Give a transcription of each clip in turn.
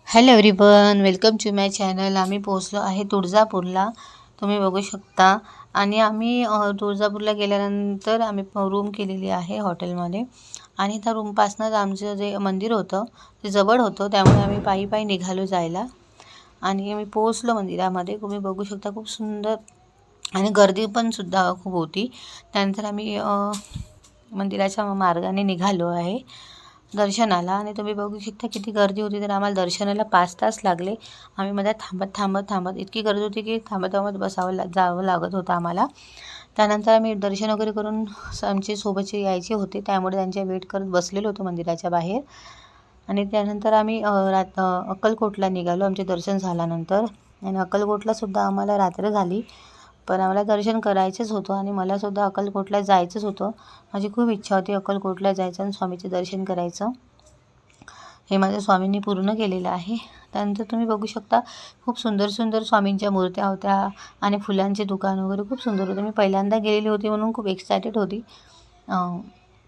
Hello everyone, welcome to my channel. आम्ही पोहोचलो आहे तुळजापूरला, तुम्ही बघू शकता. आणि आम्ही तुळजापूरला गेल्यानंतर आम्ही रूम केलेली आहे हॉटेलमध्ये. आणि त्या रूमपासूनच आमचं जे मंदिर होतं ते जवळ होतं, त्यामुळे आम्ही पायी पायी निघालो जायला. आणि आम्ही पोहोचलो मंदिरामध्ये. तुम्ही बघू शकता खूप सुंदर आणि गर्दी पण सुद्धा खूप होती. त्यानंतर आम्ही मंदिराच्या मार्गाने निघालो आहे दर्शनाला. आणि तुम्ही बघू शकता किती गर्दी होती. तर आम्हाला दर्शनाला 5 तास लागले. आम्ही मध्ये थांबत इतकी गर्दी होती की थांबत जावं लागत होतं आम्हाला. त्यानंतर आम्ही दर्शन वगैरे करून आमचे सोबतचे यायचे होते, त्यामुळे त्यांच्या वेट करत बसलेलो होतो मंदिराच्या बाहेर. आणि त्यानंतर आम्ही अक्कलकोटला निघालो आमचे दर्शन झाल्यानंतर. आणि अक्कलकोटलासुद्धा आम्हाला रात्र झाली, पण आम्हाला दर्शन करायचंच होतं आणि मलासुद्धा अक्कलकोटला जायचंच होतं. माझी खूप इच्छा होती अक्कलकोटला जायचं आणि स्वामीचे दर्शन करायचं. हे माझ्या स्वामींनी पूर्ण केलेलं आहे. त्यानंतर तुम्ही बघू शकता खूप सुंदर सुंदर स्वामींच्या मूर्त्या होत्या आणि फुलांचे दुकान वगैरे खूप सुंदर होते. मी पहिल्यांदा गेलेली होती म्हणून खूप एक्सायटेड होती.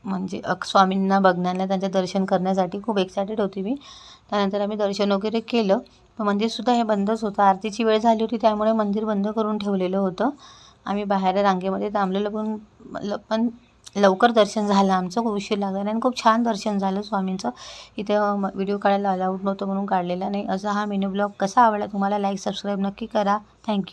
म्हणजे स्वामींना बघण्याला, त्यांचं दर्शन करण्यासाठी खूप एक्सायटेड होती मी. त्यानंतर आम्ही दर्शन वगैरे केलं. पण मंदिरसुद्धा हे बंदच होतं. आरतीची वेळ झाली होती, त्यामुळे मंदिर बंद करून ठेवलेलं होतं. आम्ही बाहेर रांगेमध्ये थांबलेलो, पण लवकर दर्शन झालं आमचं. खूप उशीर लागला आणि खूप छान दर्शन झालं स्वामींचं. इथे व्हिडिओ काढायला अलाउड नव्हतं म्हणून काढलेला नाही. असा हा मिनी ब्लॉग कसा आवडला तुम्हाला, लाईक सबस्क्राईब नक्की करा. थँक्यू.